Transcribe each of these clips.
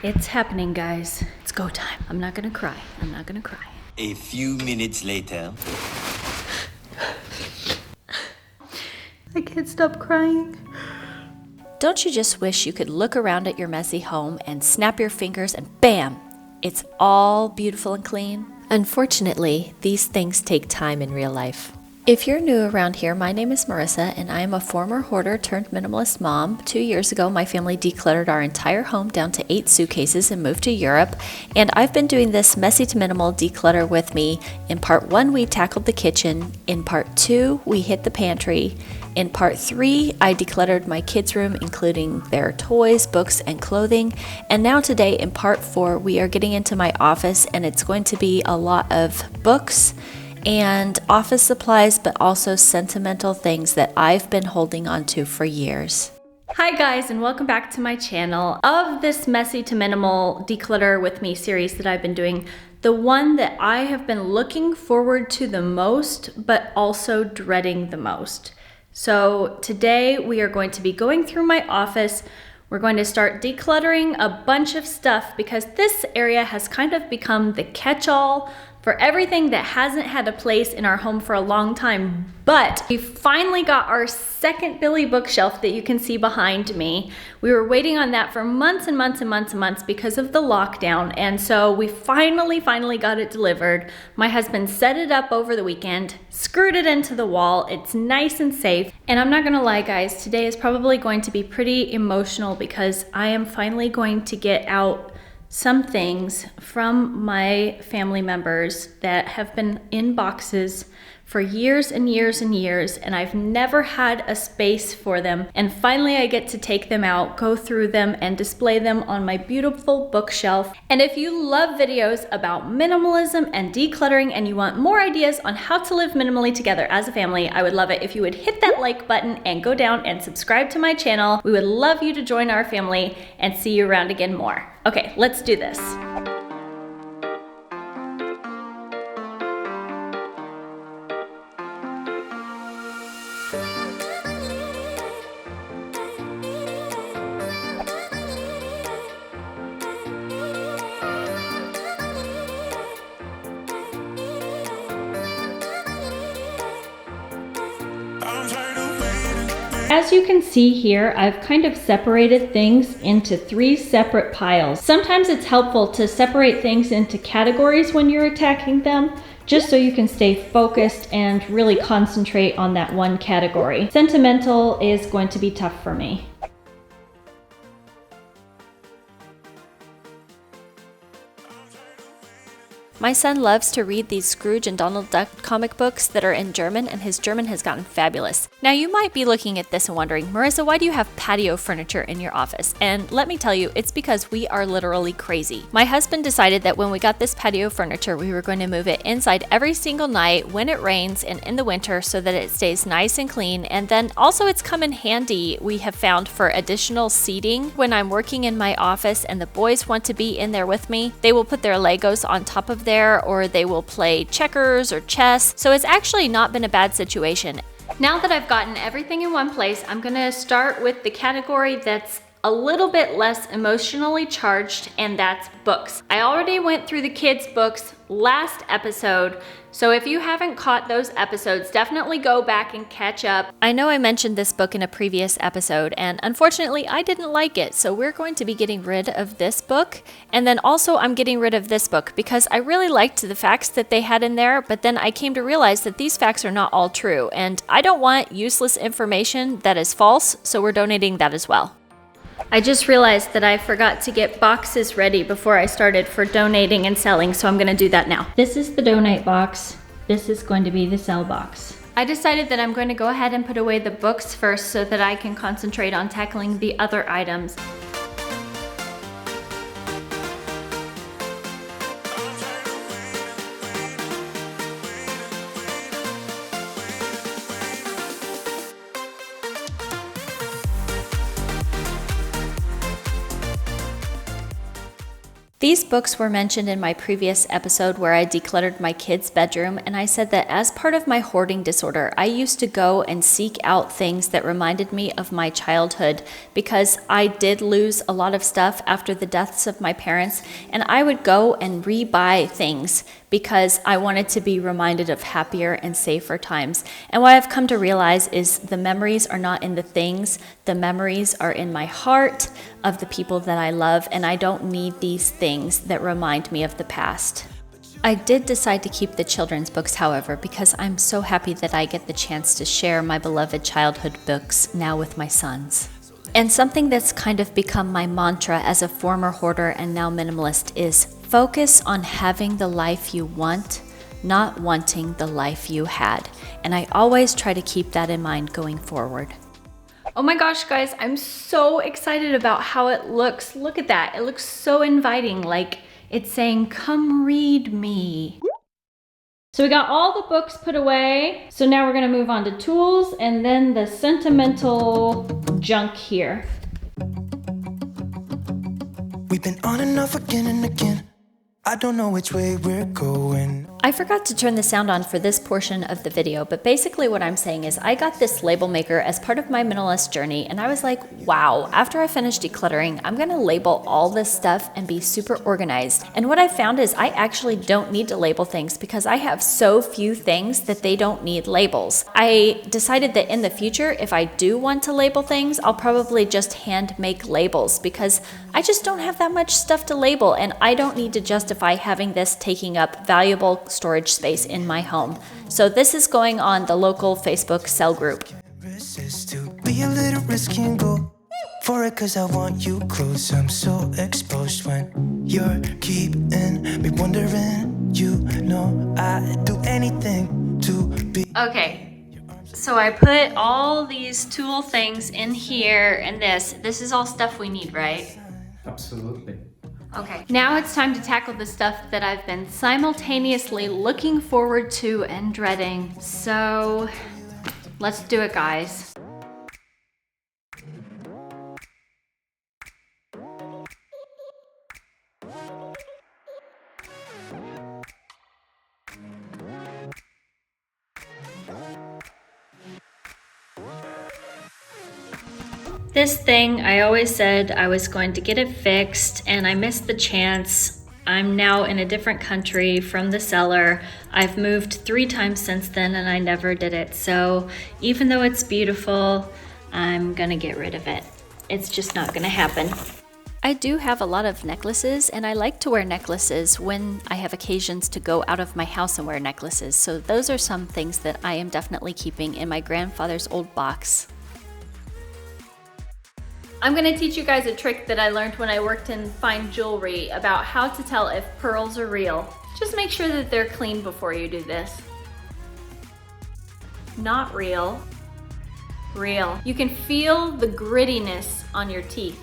It's happening, guys. It's go time. I'm not gonna cry. I'm not gonna cry. A few minutes later. I can't stop crying. Don't you just wish you could look around at your messy home and snap your fingers and bam, it's all beautiful and clean? Unfortunately, these things take time in real life. If you're new around here, my name is Marissa and I am a former hoarder turned minimalist mom. 2 years ago, my family decluttered our entire home down to 8 suitcases and moved to Europe. And I've been doing this messy to minimal declutter with me. In part 1, we tackled the kitchen. In part 2, we hit the pantry. In part 3, I decluttered my kids' room, including their toys, books, and clothing. And now today, in part 4, we are getting into my office, and it's going to be a lot of books and office supplies, but also sentimental things that I've been holding on to for years. Hi guys, and welcome back to my channel. Of this Messy to Minimal Declutter With Me series that I've been doing, the one that I have been looking forward to the most, but also dreading the most. So today we are going to be going through my office. We're going to start decluttering a bunch of stuff because this area has kind of become the catch-all for everything that hasn't had a place in our home for a long time. But we finally got our second Billy bookshelf that you can see behind me. We were waiting on that for months and months and months and months because of the lockdown. And so we finally got it delivered. My husband set it up over the weekend, screwed it into the wall. It's nice and safe. And I'm not gonna lie guys, today is probably going to be pretty emotional because I am finally going to get out some things from my family members that have been in boxes for years and years and years, and I've never had a space for them. And finally I get to take them out, go through them, and display them on my beautiful bookshelf. And if you love videos about minimalism and decluttering and you want more ideas on how to live minimally together as a family, I would love it if you would hit that like button and go down and subscribe to my channel. We would love you to join our family and see you around again more. Okay, let's do this. As you can see here, I've kind of separated things into 3 separate piles. Sometimes it's helpful to separate things into categories when you're attacking them, just so you can stay focused and really concentrate on that one category. Sentimental is going to be tough for me. My son loves to read these Scrooge and Donald Duck comic books that are in German, and his German has gotten fabulous. Now you might be looking at this and wondering, Marissa, why do you have patio furniture in your office? And let me tell you, it's because we are literally crazy. My husband decided that when we got this patio furniture, we were going to move it inside every single night when it rains and in the winter so that it stays nice and clean. And then also it's come in handy, we have found, for additional seating. When I'm working in my office and the boys want to be in there with me, they will put their Legos on top of there, or they will play checkers or chess. So it's actually not been a bad situation. Now that I've gotten everything in one place, I'm gonna start with the category that's a little bit less emotionally charged, and that's books. I already went through the kids' books last episode, so if you haven't caught those episodes, definitely go back and catch up. I know I mentioned this book in a previous episode, and unfortunately I didn't like it, so we're going to be getting rid of this book. And then also I'm getting rid of this book because I really liked the facts that they had in there, but then I came to realize that these facts are not all true, and I don't want useless information that is false, so we're donating that as well. I just realized that I forgot to get boxes ready before I started for donating and selling, so I'm gonna do that now. This is the donate box. This is going to be the sell box. I decided that I'm going to go ahead and put away the books first so that I can concentrate on tackling the other items. These books were mentioned in my previous episode where I decluttered my kids' bedroom, and I said that as part of my hoarding disorder, I used to go and seek out things that reminded me of my childhood because I did lose a lot of stuff after the deaths of my parents, and I would go and re-buy things because I wanted to be reminded of happier and safer times. And what I've come to realize is the memories are not in the things, the memories are in my heart of the people that I love, and I don't need these things that remind me of the past. I did decide to keep the children's books, however, because I'm so happy that I get the chance to share my beloved childhood books now with my sons. And something that's kind of become my mantra as a former hoarder and now minimalist is focus on having the life you want, not wanting the life you had. And I always try to keep that in mind going forward. Oh my gosh, guys, I'm so excited about how it looks. Look at that. It looks so inviting, like it's saying, come read me. So we got all the books put away. So now we're gonna move on to tools and then the sentimental junk here. We've been on and off again and again. I don't know which way we're going. I forgot to turn the sound on for this portion of the video, but basically what I'm saying is I got this label maker as part of my minimalist journey, and I was like, wow, after I finish decluttering, I'm gonna label all this stuff and be super organized. And what I found is I actually don't need to label things because I have so few things that they don't need labels. I decided that in the future, if I do want to label things, I'll probably just hand make labels because I just don't have that much stuff to label, and I don't need to justify having this taking up valuable storage space in my home. So this is going on the local Facebook cell group. Resist to be a little risky and go for it, cause I want you close. I'm so exposed when you're keeping me wondering. You know I'd do anything to be. Okay, so I put all these tool things in here, and this is all stuff we need, right? Absolutely. Okay, now it's time to tackle the stuff that I've been simultaneously looking forward to and dreading. So let's do it, guys. This thing, I always said I was going to get it fixed, and I missed the chance. I'm now in a different country from the seller. I've moved 3 times since then and I never did it. So even though it's beautiful, I'm gonna get rid of it. It's just not gonna happen. I do have a lot of necklaces, and I like to wear necklaces when I have occasions to go out of my house and wear necklaces. So those are some things that I am definitely keeping in my grandfather's old box. I'm gonna teach you guys a trick that I learned when I worked in fine jewelry about how to tell if pearls are real. Just make sure that they're clean before you do this. Not real. Real. You can feel the grittiness on your teeth.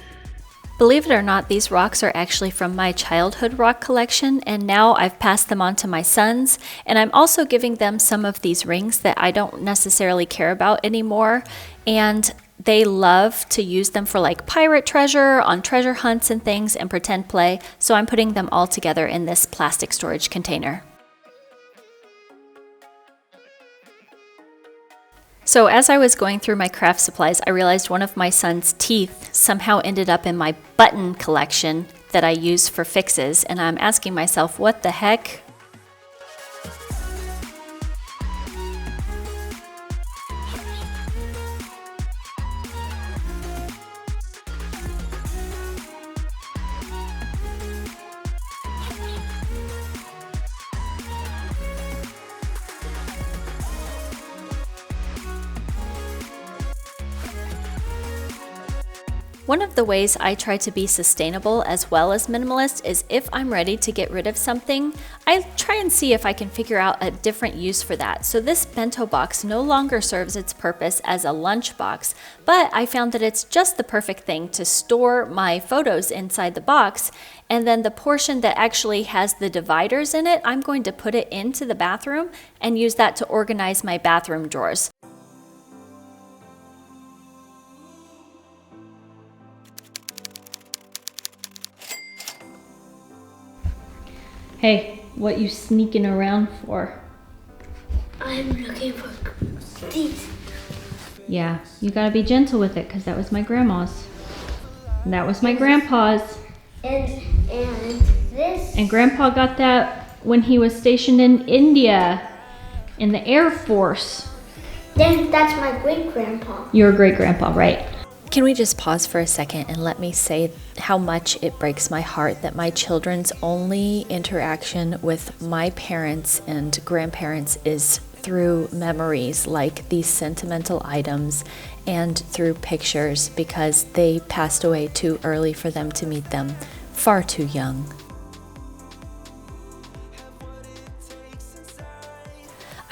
Believe it or not, these rocks are actually from my childhood rock collection, and now I've passed them on to my sons, and I'm also giving them some of these rings that I don't necessarily care about anymore, and they love to use them for like pirate treasure, on treasure hunts and things, and pretend play, so I'm putting them all together in this plastic storage container. So as I was going through my craft supplies, I realized one of my son's teeth somehow ended up in my button collection that I use for fixes, and I'm asking myself, what the heck? One of the ways I try to be sustainable as well as minimalist is if I'm ready to get rid of something, I try and see if I can figure out a different use for that. So this bento box no longer serves its purpose as a lunch box, but I found that it's just the perfect thing to store my photos inside the box, and then the portion that actually has the dividers in it, I'm going to put it into the bathroom and use that to organize my bathroom drawers. Hey, what you sneaking around for? I'm looking for these. Yeah, you gotta be gentle with it, because that was my grandma's. And that was my grandpa's. And this. And Grandpa got that when he was stationed in India, in the Air Force. Then that's my great grandpa. Your great grandpa, right? Can we just pause for a second and let me say how much it breaks my heart that my children's only interaction with my parents and grandparents is through memories like these sentimental items and through pictures, because they passed away too early for them to meet them, far too young.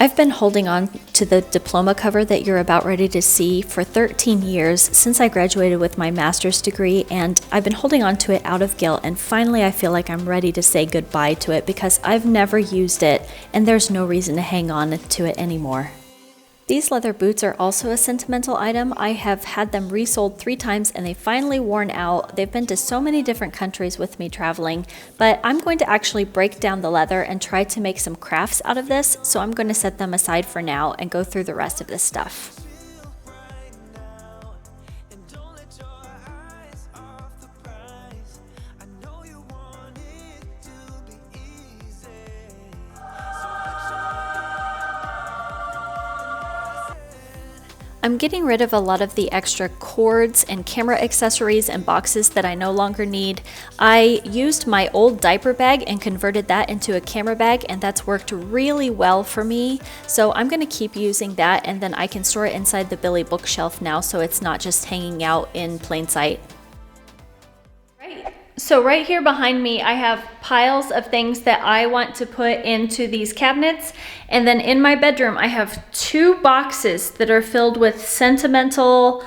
I've been holding on to the diploma cover that you're about ready to see for 13 years since I graduated with my master's degree, and I've been holding on to it out of guilt, and finally I feel like I'm ready to say goodbye to it because I've never used it and there's no reason to hang on to it anymore. These leather boots are also a sentimental item. I have had them resold 3 times and they've finally worn out. They've been to so many different countries with me traveling, but I'm going to actually break down the leather and try to make some crafts out of this, so I'm going to set them aside for now and go through the rest of this stuff. I'm getting rid of a lot of the extra cords and camera accessories and boxes that I no longer need. I used my old diaper bag and converted that into a camera bag, and that's worked really well for me. So I'm going to keep using that, and then I can store it inside the Billy bookshelf now so it's not just hanging out in plain sight. So right here behind me, I have piles of things that I want to put into these cabinets. And then in my bedroom, I have 2 boxes that are filled with sentimental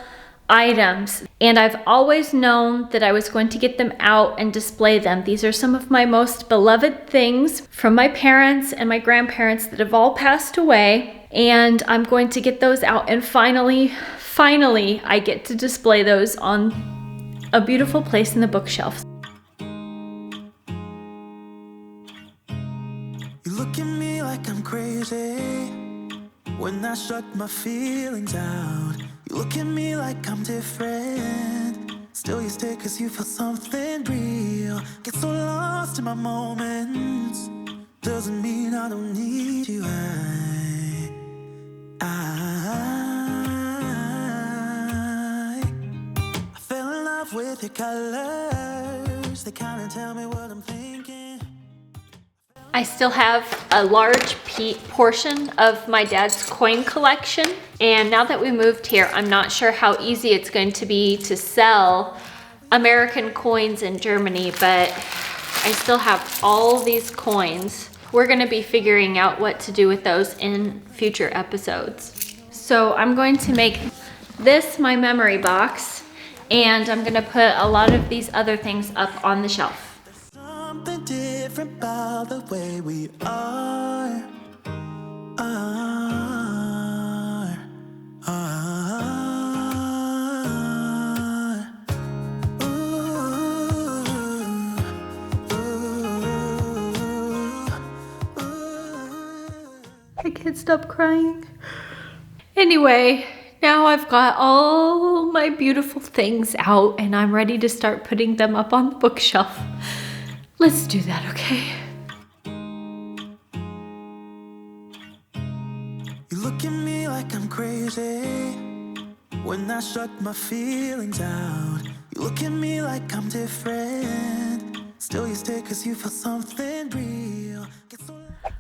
items. And I've always known that I was going to get them out and display them. These are some of my most beloved things from my parents and my grandparents that have all passed away. And I'm going to get those out, and finally, I get to display those on a beautiful place in the bookshelf. Look at me like I'm crazy when I shut my feelings out. You look at me like I'm different, still you stay cause you feel something real. Get so lost in my moments, doesn't mean I don't need you. I fell in love with your colors, they kinda tell me what I'm thinking. I still have a large portion of my dad's coin collection, and now that we moved here, I'm not sure how easy it's going to be to sell American coins in Germany, but I still have all these coins. We're going to be figuring out what to do with those in future episodes. So I'm going to make this my memory box, and I'm going to put a lot of these other things up on the shelf. Something different about the way we are. I can't stop crying. Anyway, now I've got all my beautiful things out and I'm ready to start putting them up on the bookshelf. Let's do that, okay? You look at me like I'm crazy when I shut my feelings out. You look at me like I'm different, still you stay cause you feel something real.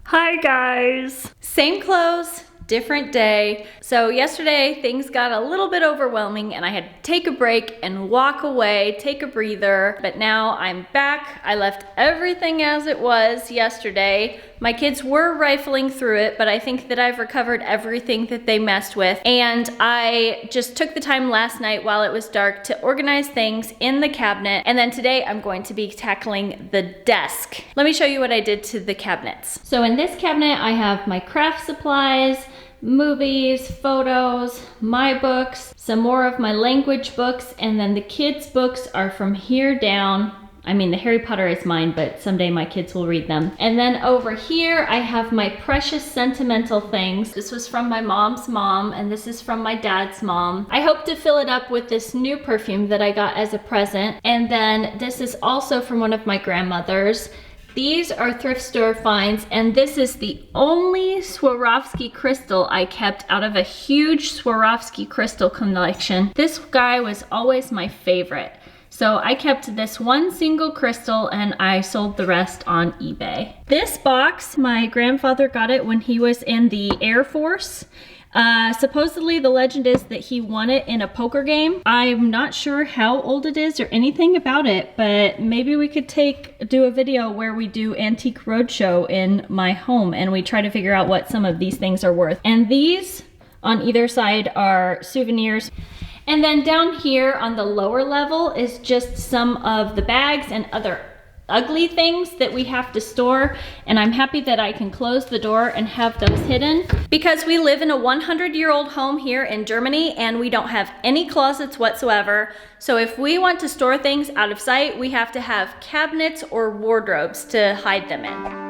Hi guys! Same clothes, different day. So yesterday things got a little bit overwhelming and I had to take a break and walk away, take a breather, but now I'm back. I left everything as it was yesterday. My kids were rifling through it, but I think that I've recovered everything that they messed with. And I just took the time last night while it was dark to organize things in the cabinet. And then today I'm going to be tackling the desk. Let me show you what I did to the cabinets. So in this cabinet, I have my craft supplies, movies, photos, my books, some more of my language books, and then the kids' books are from here down. I mean, the Harry Potter is mine, but someday my kids will read them. And then over here, I have my precious sentimental things. This was from my mom's mom, and this is from my dad's mom. I hope to fill it up with this new perfume that I got as a present. And then this is also from one of my grandmothers. These are thrift store finds, and this is the only Swarovski crystal I kept out of a huge Swarovski crystal collection. This guy was always my favorite. So I kept this one single crystal and I sold the rest on eBay. This box, my grandfather got it when he was in the Air Force. Supposedly the legend is that he won it in a poker game. I'm not sure how old it is or anything about it, but maybe we could do a video where we do Antique Roadshow in my home and we try to figure out what some of these things are worth. And these on either side are souvenirs. And then down here on the lower level is just some of the bags and other ugly things that we have to store, and I'm happy that I can close the door and have those hidden because we live in a 100-year-old home here in Germany and we don't have any closets whatsoever. So if we want to store things out of sight, we have to have cabinets or wardrobes to hide them in.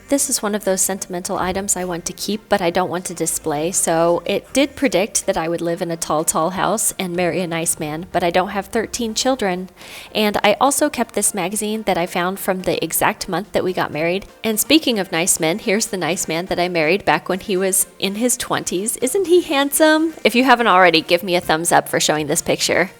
This is one of those sentimental items I want to keep, but I don't want to display, so it did predict that I would live in a tall house and marry a nice man, but I don't have 13 children. And I also kept this magazine that I found from the exact month that we got married. And speaking of nice men, here's the nice man that I married back when he was in his 20s. Isn't he handsome? If you haven't already, give me a thumbs up for showing this picture.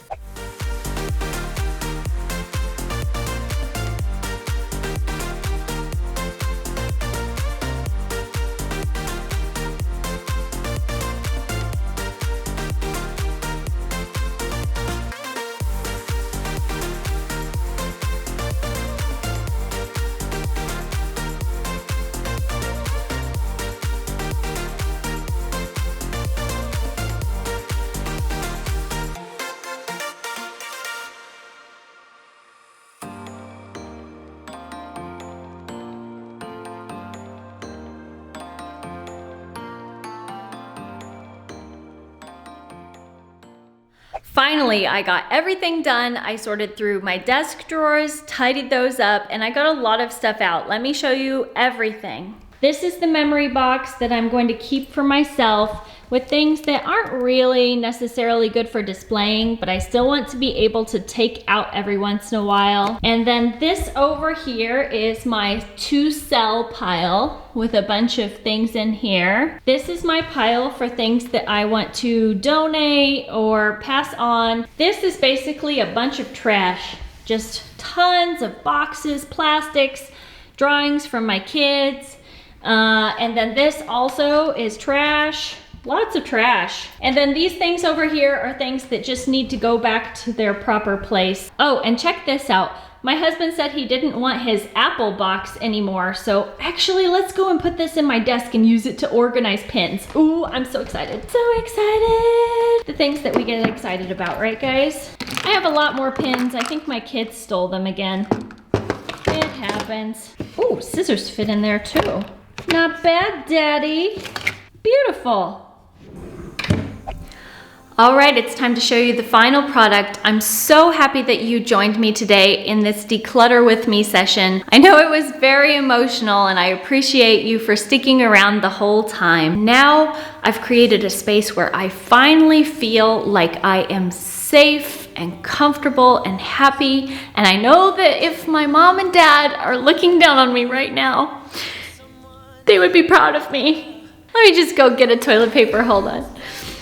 Finally, I got everything done. I sorted through my desk drawers, tidied those up, and I got a lot of stuff out. Let me show you everything. This is the memory box that I'm going to keep for myself with things that aren't really necessarily good for displaying, but I still want to be able to take out every once in a while. And then this over here is my to sell pile with a bunch of things in here. This is my pile for things that I want to donate or pass on. This is basically a bunch of trash, just tons of boxes, plastics, drawings from my kids. And then this also is trash. Lots of trash. And then these things over here are things that just need to go back to their proper place. Oh, and check this out. My husband said he didn't want his Apple box anymore, so actually let's go and put this in my desk and use it to organize pins. Ooh, I'm so excited. So excited! The things that we get excited about, right guys? I have a lot more pins. I think my kids stole them again. It happens. Ooh, scissors fit in there too. Not bad, Daddy. Beautiful. All right, it's time to show you the final product. I'm so happy that you joined me today in this Declutter with Me session. I know it was very emotional and I appreciate you for sticking around the whole time. Now I've created a space where I finally feel like I am safe and comfortable and happy. And I know that if my mom and dad are looking down on me right now, they would be proud of me. Let me just go get a toilet paper, hold on.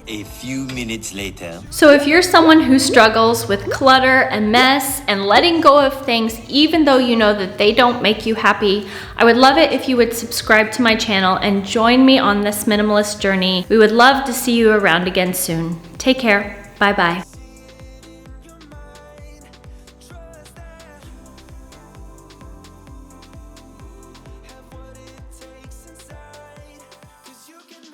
A few minutes later. So if you're someone who struggles with clutter and mess and letting go of things even though you know that they don't make you happy, I would love it if you would subscribe to my channel and join me on this minimalist journey. We would love to see you around again soon. Take care. Bye-bye.